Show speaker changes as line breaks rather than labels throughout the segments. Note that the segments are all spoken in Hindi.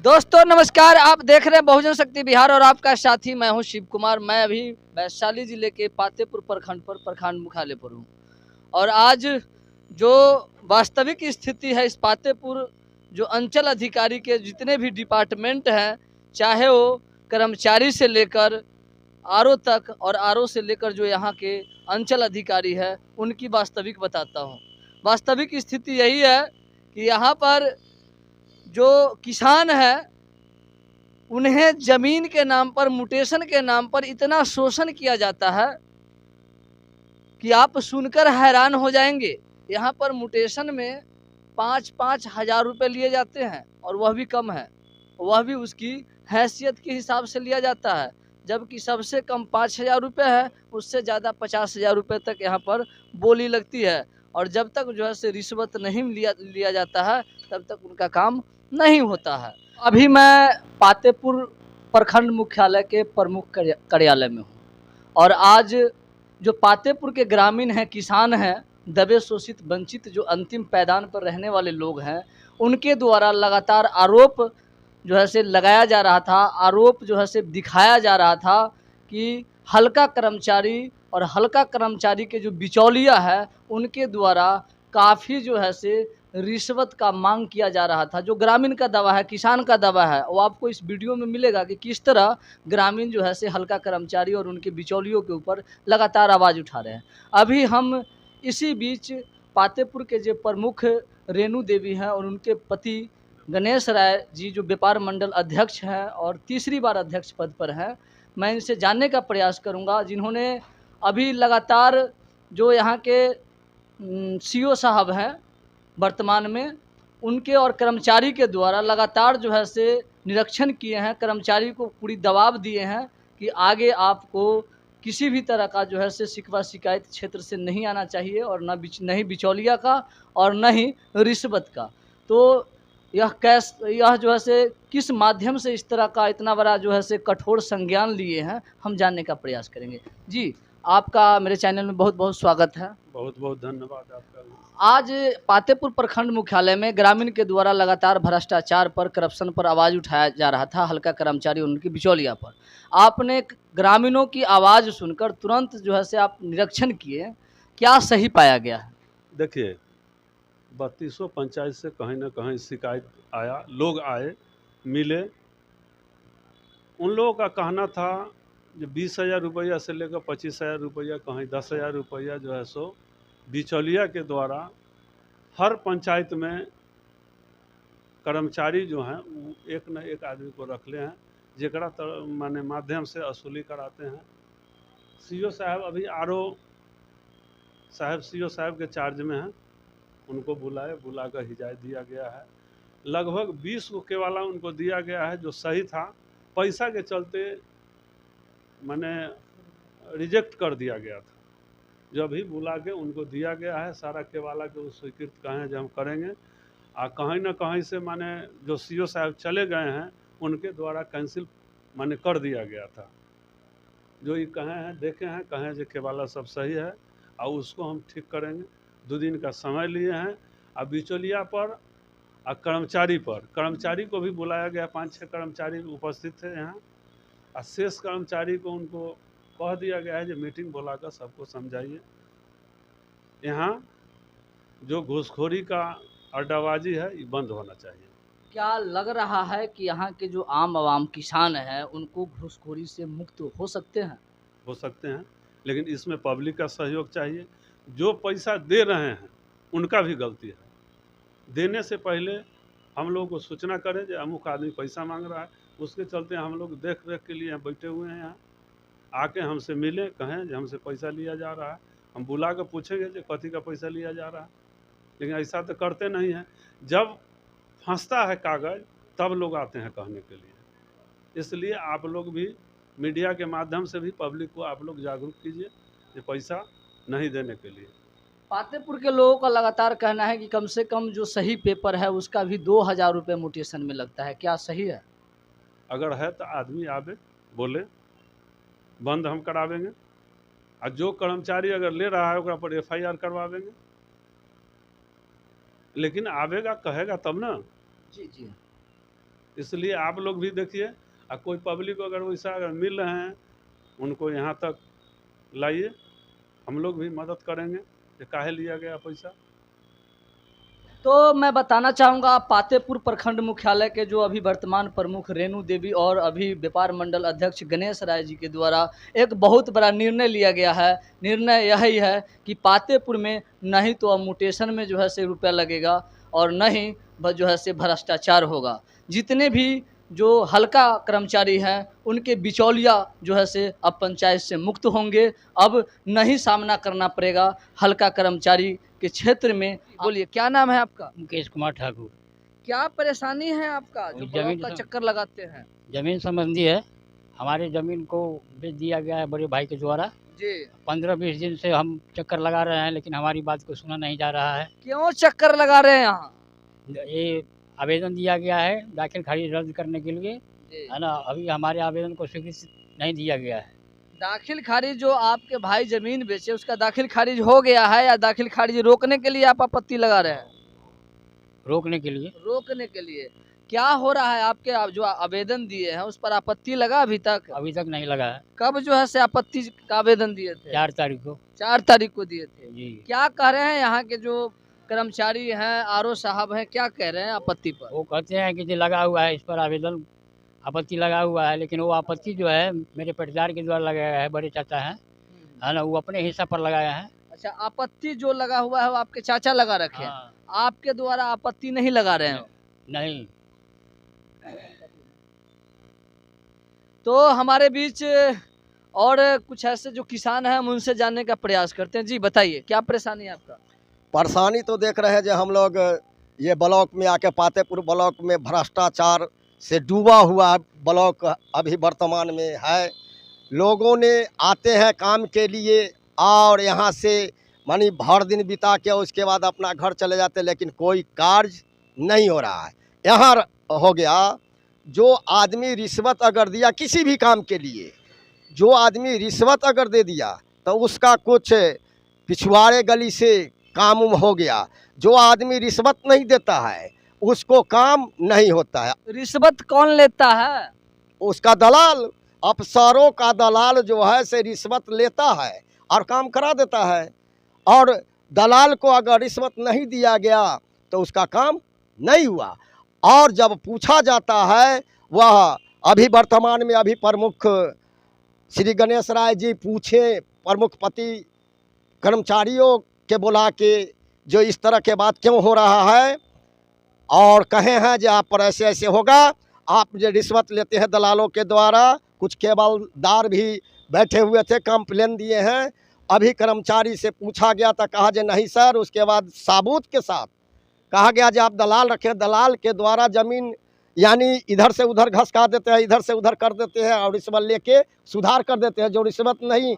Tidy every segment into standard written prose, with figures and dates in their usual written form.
दोस्तों नमस्कार, आप देख रहे हैं बहुजन शक्ति बिहार और आपका साथी मैं हूं शिव कुमार। मैं अभी वैशाली जिले के पातेपुर प्रखंड पर प्रखंड मुख्यालय पर हूं और आज जो वास्तविक स्थिति है इस पातेपुर जो अंचल अधिकारी के जितने भी डिपार्टमेंट हैं, चाहे वो कर्मचारी से लेकर आरओ तक और आरओ से लेकर जो यहाँ के अंचल अधिकारी है उनकी वास्तविक बताता हूँ। वास्तविक स्थिति यही है कि यहाँ पर जो किसान है उन्हें जमीन के नाम पर, म्यूटेशन के नाम पर इतना शोषण किया जाता है कि आप सुनकर हैरान हो जाएंगे। यहाँ पर म्यूटेशन में 5-5 हजार रुपये लिए जाते हैं और वह भी कम है, वह भी उसकी हैसियत के हिसाब से लिया जाता है, जबकि सबसे कम 5,000 रुपये है, उससे ज़्यादा 50,000 रुपये तक यहाँ पर बोली लगती है। और जब तक जो है से रिश्वत नहीं लिया जाता है तब तक उनका काम नहीं होता है। अभी मैं पातेपुर प्रखंड मुख्यालय के प्रमुख कार्यालय में हूँ और आज जो पातेपुर के ग्रामीण हैं, किसान हैं, दबे शोषित वंचित जो अंतिम पैदान पर रहने वाले लोग हैं, उनके द्वारा लगातार आरोप जो है से लगाया जा रहा था, आरोप जो है से दिखाया जा रहा था कि हल्का कर्मचारी और हल्का कर्मचारी के जो बिचौलिया है उनके द्वारा काफ़ी जो है से रिश्वत का मांग किया जा रहा था। जो ग्रामीण का दावा है, किसान का दावा है, वो आपको इस वीडियो में मिलेगा कि किस तरह ग्रामीण जो है से हल्का कर्मचारी और उनके बिचौलियों के ऊपर लगातार आवाज़ उठा रहे हैं। अभी हम इसी बीच पातेपुर के जो प्रमुख रेणु देवी हैं और उनके पति गणेश राय जी जो व्यापार मंडल अध्यक्ष हैं और तीसरी बार अध्यक्ष पद पर हैं, मैं इनसे जानने का प्रयास करूंगा, जिन्होंने अभी लगातार जो यहाँ के सीओ साहब हैं वर्तमान में, उनके और कर्मचारी के द्वारा लगातार जो है से निरीक्षण किए हैं, कर्मचारी को पूरी दबाव दिए हैं कि आगे आपको किसी भी तरह का जो है से शिकवा शिकायत क्षेत्र से नहीं आना चाहिए और नहीं बिचौलिया का और न ही रिश्वत का। तो यह जो है से किस माध्यम से इस तरह का इतना बड़ा जो है से कठोर संज्ञान लिए हैं, हम जानने का प्रयास करेंगे। जी, आपका मेरे चैनल में बहुत बहुत स्वागत है।
बहुत बहुत धन्यवाद आपका।
आज पातेपुर प्रखंड मुख्यालय में ग्रामीण के द्वारा लगातार भ्रष्टाचार पर, करप्शन पर आवाज़ उठाया जा रहा था, हल्का कर्मचारी उनकी बिचौलिया पर। आपने ग्रामीणों की आवाज़ सुनकर तुरंत जो है से आप निरीक्षण किए, क्या सही पाया गया है?
देखिए, 3200 पंचायत से कहीं ना कहीं शिकायत आया, लोग आए, मिले। उन लोगों का कहना था जो 20,000 रुपया से लेकर 25,000 रुपया, कहीं 10,000 रुपया जो है सो बिचौलिया के द्वारा हर पंचायत में कर्मचारी जो हैं वो एक न एक आदमी को रख ले हैं, जेकरा माने माध्यम से वसूली कराते हैं। सीओ साहब अभी सीओ साहब के चार्ज में हैं, उनको बुलाकर हिदायत दिया गया है। लगभग 20 को केवाला उनको दिया गया है जो सही था, पैसा के चलते मैंने रिजेक्ट कर दिया गया था। जो अभी बुला के उनको दिया गया है, सारा केवाला के वो स्वीकृत कहें जो हम करेंगे। कहीं ना कहीं से माने जो सीओ साहब चले गए हैं उनके द्वारा कैंसिल माने कर दिया गया था। जो ये कहे हैं, देखे हैं, कहें जो केवाला सब सही है और उसको हम ठीक करेंगे। 2 दिन का समय लिए हैं। अब बिचौलिया पर और कर्मचारी को भी बुलाया गया, 5-6 कर्मचारी उपस्थित थे यहाँ। और शेष कर्मचारी को उनको कह दिया गया है जो मीटिंग बुलाकर सबको समझाइए। यहाँ जो घूसखोरी का अड्डाबाजी है ये बंद होना चाहिए।
क्या लग रहा है कि यहाँ के जो आम आवाम किसान हैं उनको घूसखोरी से मुक्त हो सकते हैं?
हो सकते हैं, लेकिन इसमें पब्लिक का सहयोग चाहिए। जो पैसा दे रहे हैं उनका भी गलती है। देने से पहले हम लोगों को सूचना करें जो अमुक आदमी पैसा मांग रहा है, उसके चलते हम लोग देख रेख के लिए बैठे हुए हैं यहाँ। आके हमसे मिले, कहें जो हमसे पैसा लिया जा रहा है, हम बुला कर पूछेंगे जो कथी का पैसा लिया जा रहा है। लेकिन ऐसा तो करते नहीं हैं। जब फंसता है कागज़ तब लोग आते हैं कहने के लिए। इसलिए आप लोग भी मीडिया के माध्यम से भी पब्लिक को आप लोग जागरूक कीजिए ये पैसा नहीं देने के लिए।
पातेपुर के लोगों का लगातार कहना है कि कम से कम जो सही पेपर है उसका भी 2,000 रुपये म्यूटेशन में लगता है, क्या सही है?
अगर है तो आदमी आवे, बोले, बंद हम करावेंगे। और जो कर्मचारी अगर ले रहा है उसका पर FIR करवावेंगे। लेकिन आवेगा, कहेगा तब ना।
जी जी।
इसलिए आप लोग भी देखिए, और कोई पब्लिक को अगर वैसा अगर मिल रहे हैं उनको यहाँ तक लाइए, हम लोग भी मदद करेंगे कि काहे लिया गया पैसा।
तो मैं बताना चाहूँगा पातेपुर प्रखंड मुख्यालय के जो अभी वर्तमान प्रमुख रेणु देवी और अभी व्यापार मंडल अध्यक्ष गणेश राय जी के द्वारा एक बहुत बड़ा निर्णय लिया गया है। निर्णय यही है कि पातेपुर में नहीं तो अब म्यूटेशन में जो है से रुपया लगेगा और नहीं जो है से भ्रष्टाचार होगा। जितने भी जो हल्का कर्मचारी हैं उनके बिचौलिया जो है से अब पंचायत से मुक्त होंगे। अब नहीं सामना करना पड़ेगा हल्का कर्मचारी के क्षेत्र में। बोलिए, क्या नाम है आपका?
मुकेश कुमार ठाकुर।
क्या परेशानी है आपका जो
जमीन
ब्लॉक का
सम-
चक्कर लगाते हैं?
जमीन संबंधी है। हमारे जमीन को बेच दिया गया है बड़े भाई के द्वारा।
जी,
15-20 दिन से हम चक्कर लगा रहे हैं, लेकिन हमारी बात को सुना नहीं जा रहा है।
क्यों चक्कर लगा रहे हैं यहाँ?
ये आवेदन दिया गया है दाखिल खारिज रद्द करने के लिए,
जी,
है ना। अभी हमारे आवेदन को स्वीकृति नहीं दिया गया है।
दाखिल खारिज जो आपके भाई जमीन बेचे उसका दाखिल खारिज हो गया है या दाखिल खारिज रोकने के लिए आप आपत्ति लगा रहे हैं?
रोकने के लिए।
रोकने के लिए क्या हो रहा है? आपके आप जो आवेदन दिए हैं उस पर आपत्ति लगा अभी तक?
अभी तक नहीं लगा है।
कब जो है से आपत्ति का आवेदन दिए थे?
4 तारीख को।
4 तारीख को दिए थे।
जी।
क्या कह रहे हैं यहाँ के जो कर्मचारी हैं, आरओ साहब हैं, क्या कह रहे हैं आपत्ति पर?
वो कहते हैं कि जो लगा हुआ है इस पर आवेदन आपत्ति लगा हुआ है, लेकिन वो आपत्ति जो है मेरे पटदार के द्वारा लगाया है, बड़े चाचा हैं, है ना, वो अपने हिस्सा पर लगाया है।
अच्छा, आपत्ति जो लगा हुआ है वो आपके चाचा लगा रखे हैं,
हाँ।
आपके द्वारा आपत्ति नहीं लगा रहे हैं?
नहीं।
तो हमारे बीच और कुछ ऐसे जो किसान हैं हम उनसे जानने का प्रयास करते हैं। जी बताइए, क्या परेशानी है आपका?
परेशानी तो देख रहे हैं जो हम लोग ये ब्लॉक में आके पातेपुर ब्लॉक में भ्रष्टाचार से डूबा हुआ ब्लॉक अभी वर्तमान में है। लोगों ने आते हैं काम के लिए और यहाँ से मानी भर दिन बिता के उसके बाद अपना घर चले जाते, लेकिन कोई कार्य नहीं हो रहा है। यहाँ हो गया जो आदमी रिश्वत अगर दिया किसी भी काम के लिए, जो आदमी रिश्वत अगर दे दिया तो उसका कुछ पिछवाड़े गली से काम हो गया। जो आदमी रिश्वत नहीं देता है उसको काम नहीं होता है।
रिश्वत कौन लेता है?
उसका दलाल, अफसरों का दलाल जो है से रिश्वत लेता है और काम करा देता है। और दलाल को अगर रिश्वत नहीं दिया गया तो उसका काम नहीं हुआ। और जब पूछा जाता है, वह अभी वर्तमान में अभी प्रमुख श्री गणेश राय जी पूछे प्रमुख पति कर्मचारियों के बुला के जो इस तरह के बात क्यों हो रहा है, और कहे हैं जो आप पर ऐसे ऐसे होगा, आप जो रिश्वत लेते हैं दलालों के द्वारा। कुछ केबलदार भी बैठे हुए थे, कंप्लेन दिए हैं। अभी कर्मचारी से पूछा गया था, कहा जो नहीं सर। उसके बाद साबूत के साथ कहा गया जो आप दलाल रखें, दलाल के द्वारा ज़मीन यानी इधर से उधर घसका देते हैं, इधर से उधर कर देते हैं और रिश्वत लेके सुधार कर देते हैं। जो रिश्वत नहीं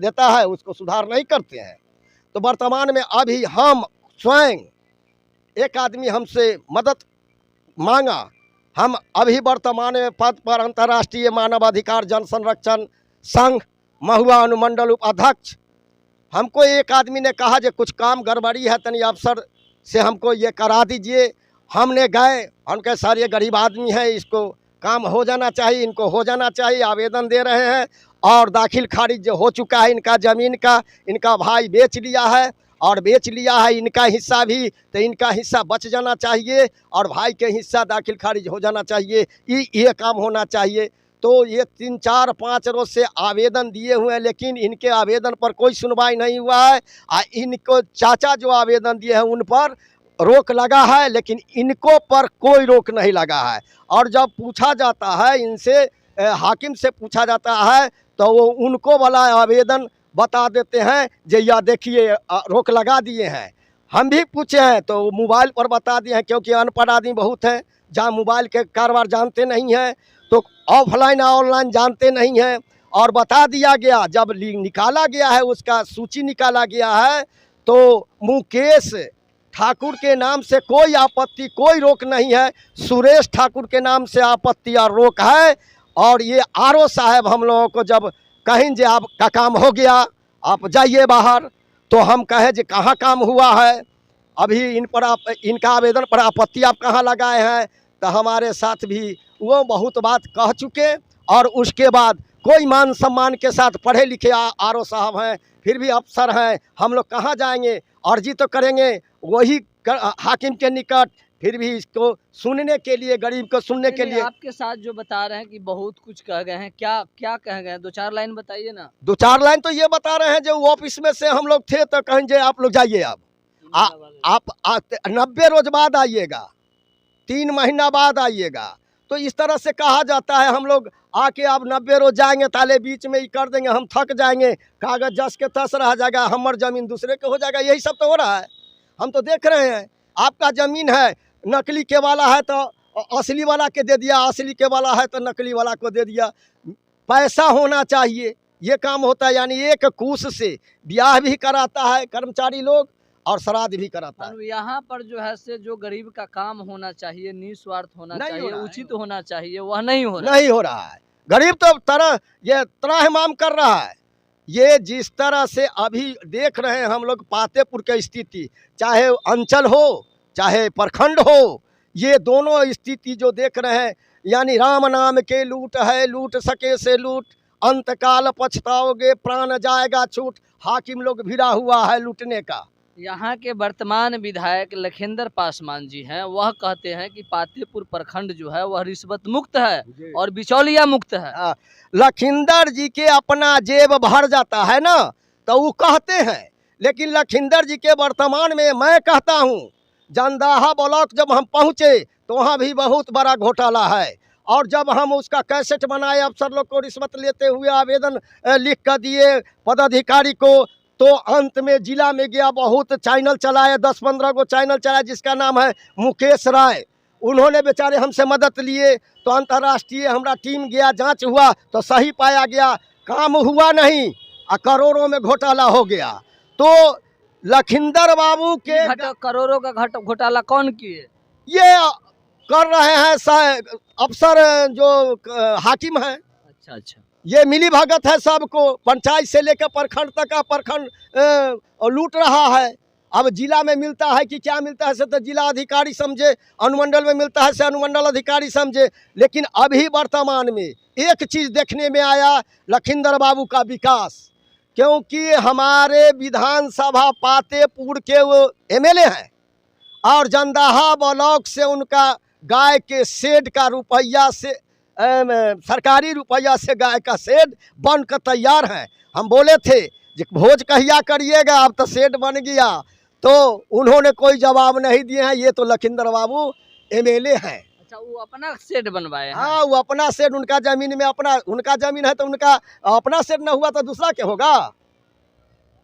देता है उसको सुधार नहीं करते हैं। तो वर्तमान में अभी हम स्वयं एक आदमी हमसे मदद मांगा। हम अभी वर्तमान में पद पर अंतर्राष्ट्रीय मानवाधिकार जन संरक्षण संघ महुआ अनुमंडल उपाध्यक्ष, हमको एक आदमी ने कहा जो कुछ काम गड़बड़ी है, तनी अफसर से हमको ये करा दीजिए। हमने गए, उनके सर ये गरीब आदमी है, इसको काम हो जाना चाहिए, इनको हो जाना चाहिए। आवेदन दे रहे हैं और दाखिल खारिज जो हो चुका है इनका ज़मीन का, इनका भाई बेच लिया है और बेच लिया है इनका हिस्सा भी, तो इनका हिस्सा बच जाना चाहिए और भाई के हिस्सा दाखिल खारिज हो जाना चाहिए। ये काम होना चाहिए। तो ये 3-4-5 रोज से आवेदन दिए हुए हैं, लेकिन इनके आवेदन पर कोई सुनवाई नहीं हुआ है। इनको चाचा जो आवेदन दिए हैं उन पर रोक लगा है, लेकिन इनको पर कोई रोक नहीं लगा है। और जब पूछा जाता है इनसे, हाकिम से पूछा जाता है, तो वो उनको वाला आवेदन बता देते हैं जो या देखिए रोक लगा दिए हैं। हम भी पूछे हैं तो मोबाइल पर बता दिए हैं, क्योंकि अनपढ़ आदमी बहुत हैं, जहाँ मोबाइल के कारोबार जानते नहीं हैं, तो ऑफलाइन ऑनलाइन जानते नहीं हैं। और बता दिया गया, जब निकाला गया है उसका सूची निकाला गया है, तो मुकेश ठाकुर के नाम से कोई आपत्ति, कोई रोक नहीं है। सुरेश ठाकुर के नाम से आपत्ति और रोक है। और ये आरओ साहब हम लोगों को जब कहें जे आपका काम हो गया, आप जाइए बाहर, तो हम कहें जे कहाँ काम हुआ है, अभी इन पर आप इनका आवेदन पर आपत्ति आप कहाँ लगाए हैं, तो हमारे साथ भी वो बहुत बात कह चुके। और उसके बाद कोई मान सम्मान के साथ पढ़े लिखे आरओ साहब हैं, फिर भी अफसर हैं, हम लोग कहाँ जाएंगे? अर्जी तो करेंगे वही हाकिम के निकट, फिर भी इसको सुनने के लिए, गरीब को सुनने के लिए।
आपके साथ जो बता रहे हैं कि बहुत कुछ कह गए हैं, क्या क्या कह गए हैं? 2-4 लाइन बताइए ना।
2-4 लाइन तो ये बता रहे हैं, जो ऑफिस में से हम लोग थे तो कहेंगे आप लोग जाइए, अब आप 90 रोज बाद आइएगा, 3 महीना बाद आइएगा। तो इस तरह से कहा जाता है। हम लोग आके आप 90 रोज जाएंगे, ताले बीच में ही कर देंगे, हम थक जाएंगे, कागज जस के तस रह जाएगा, हमार जमीन दूसरे के हो जाएगा। यही सब तो हो रहा है, हम तो देख रहे हैं। आपका जमीन है, नकली के वाला है तो असली वाला के दे दिया, असली के वाला है तो नकली वाला को दे दिया। पैसा होना चाहिए, ये काम होता है। यानी एक कूस से ब्याह भी कराता है कर्मचारी लोग और श्राद्ध भी कराता है।
यहाँ पर जो है से जो गरीब का काम होना चाहिए, निस्वार्थ होना चाहिए, उचित होना चाहिए, वह नहीं हो
रहा है। गरीब तो ये त्राहिमाम कर रहा है। ये जिस तरह से अभी देख रहे हैं हम लोग पातेपुर की स्थिति, चाहे अंचल हो चाहे प्रखंड हो, ये दोनों स्थिति जो देख रहे हैं, यानी राम नाम के लूट है, लूट सके से लूट, अंतकाल पछताओगे प्राण जाएगा छूट। हाकिम लोग भिड़ा हुआ है लूटने का।
यहाँ के वर्तमान विधायक लखिंदर पासवान जी हैं, वह कहते हैं कि पातेपुर प्रखंड जो है वह रिश्वत मुक्त है और बिचौलिया मुक्त है।
लखिंदर जी के अपना जेब भर जाता है ना, तो वो कहते हैं। लेकिन लखिंदर जी के वर्तमान में मैं कहता हूँ, जंदाहा ब्लॉक जब हम पहुँचे तो वहाँ भी बहुत बड़ा घोटाला है। और जब हम उसका कैसेट बनाए, अफसर लोग को रिश्वत लेते हुए आवेदन लिख कर दिए पदाधिकारी को, तो अंत में जिला में गया, बहुत चैनल चलाए, 10-15 गो चैनल चलाए, जिसका नाम है मुकेश राय। उन्होंने बेचारे हमसे मदद लिए, तो अंतर्राष्ट्रीय हमारा टीम गया, जांच हुआ तो सही पाया गया, काम हुआ नहीं, करोड़ों में घोटाला हो गया। तो लखिंदर बाबू के
करोड़ों का घोटाला कौन किए?
ये कर रहे हैं अफसर जो हाकिम हैं।
अच्छा,
ये मिली भगत है सबको, पंचायत से लेकर प्रखंड तक का प्रखंड लूट रहा है। अब जिला में मिलता है कि क्या मिलता है से तो जिला अधिकारी समझे, अनुमंडल में मिलता है से अनुमंडल अधिकारी समझे। लेकिन अभी वर्तमान में एक चीज़ देखने में आया, लखिंदर बाबू का विकास, क्योंकि हमारे विधानसभा पातेपुर के वो एमएलए हैं और जंदाहा ब्लॉक से उनका गाय के शेड का रुपया से सरकारी रुपया से गाय का शेड बन कर तैयार है। हम बोले थे कि भोज कहिया करिएगा, अब तो शेड बन गया, तो उन्होंने कोई जवाब नहीं दिए हैं। ये तो लखिंदर बाबू एमएलए हैं।
अच्छा, वो अपना शेड बनवाए हैं?
हाँ, वो अपना शेड, उनका जमीन में अपना, उनका जमीन है तो उनका अपना शेड न हुआ तो दूसरा क्या होगा?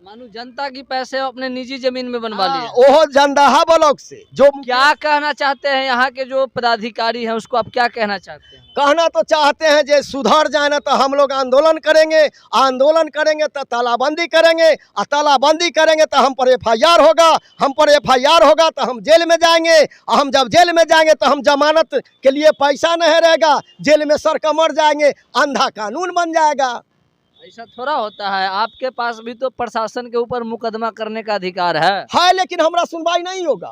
मानो जनता की पैसे अपने निजी जमीन में बनवा लिए।
ओहो जंदाहा ब्लॉक से। जो
क्या कहना चाहते हैं यहाँ के जो पदाधिकारी हैं, उसको आप क्या कहना चाहते हैं?
कहना तो चाहते हैं जे सुधर जाए ना, तो हम लोग आंदोलन करेंगे तो तालाबंदी करेंगे, और तालाबंदी करेंगे तो हम पर एफआईआर होगा, हम पर एफआईआर होगा तो हम जेल में जाएंगे, और हम जब जेल में जाएंगे तो हम जमानत के लिए पैसा नहीं रहेगा, जेल में सर कमर जाएंगे, अंधा कानून बन जाएगा।
ऐसा थोड़ा होता है, आपके पास भी तो प्रशासन के ऊपर मुकदमा करने का अधिकार है।
लेकिन हमारा सुनवाई नहीं होगा।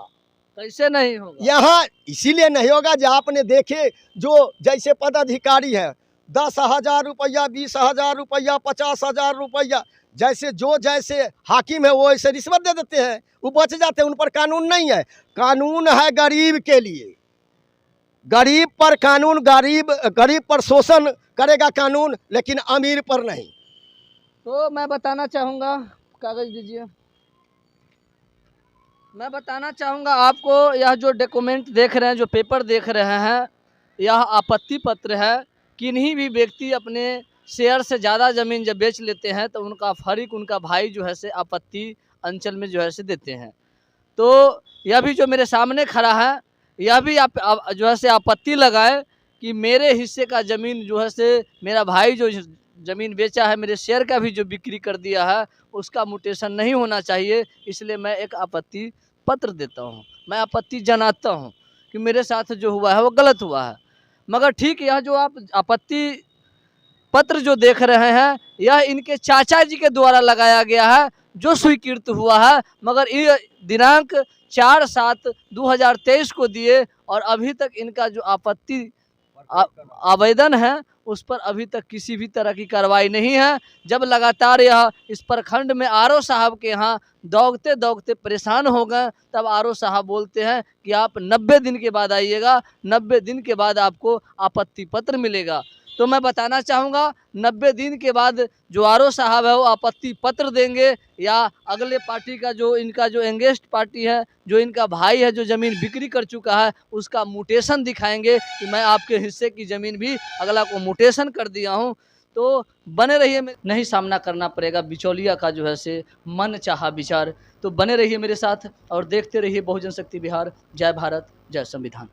कैसे नहीं होगा? यहाँ
इसीलिए नहीं होगा जो आपने देखे, जो जैसे पदाधिकारी है 10,000 रुपया, 20,000 रुपया, 50,000 रुपया, जैसे जो जैसे हाकिम है वो ऐसे रिश्वत दे देते हैं, वो बच जाते हैं। उन पर कानून नहीं है। कानून है गरीब के लिए, गरीब पर कानून, गरीब पर शोषण करेगा कानून, लेकिन अमीर पर नहीं।
तो मैं बताना चाहूँगा, कागज दीजिए। मैं बताना चाहूँगा आपको, यह जो डॉक्यूमेंट देख रहे हैं, जो पेपर देख रहे हैं, यह आपत्ति पत्र है। किन्हीं भी व्यक्ति अपने शेयर से ज़्यादा ज़मीन जब बेच लेते हैं तो उनका फरीक, उनका भाई जो है से आपत्ति अंचल में जो है से देते हैं। तो यह भी जो मेरे सामने खड़ा है, यह भी आप जो है से आपत्ति लगाए कि मेरे हिस्से का ज़मीन जो है से मेरा भाई जो ज़मीन बेचा है, मेरे शेयर का भी जो बिक्री कर दिया है, उसका म्यूटेशन नहीं होना चाहिए। इसलिए मैं एक आपत्ति पत्र देता हूँ, मैं आपत्ति जनाता हूँ कि मेरे साथ जो हुआ है वो गलत हुआ है। मगर ठीक, यह जो आप आपत्ति पत्र जो देख रहे हैं, यह इनके चाचा जी के द्वारा लगाया गया है, जो स्वीकृत हुआ है। मगर ये दिनांक 4/7/2023 को दिए और अभी तक इनका जो आपत्ति आवेदन है उस पर अभी तक किसी भी तरह की कार्रवाई नहीं है। जब लगातार यह इस प्रखंड में आरओ साहब के यहाँ दौड़ते दौड़ते परेशान हो गए, तब आरओ साहब बोलते हैं कि आप 90 दिन के बाद आइएगा, 90 दिन के बाद आपको आपत्ति पत्र मिलेगा। तो मैं बताना चाहूँगा 90 दिन के बाद जो आरओ साहब है वो आपत्ति पत्र देंगे, या अगले पार्टी का जो इनका जो एंगेस्ट पार्टी है, जो इनका भाई है जो ज़मीन बिक्री कर चुका है, उसका म्यूटेशन दिखाएंगे कि मैं आपके हिस्से की ज़मीन भी अगला को म्यूटेशन कर दिया हूँ। तो बने रहिए, नहीं सामना करना पड़ेगा बिचौलिया का जो है से मन चाहा विचार। तो बने रहिए मेरे साथ और देखते रहिए बहुजन शक्ति बिहार। जय भारत, जय संविधान।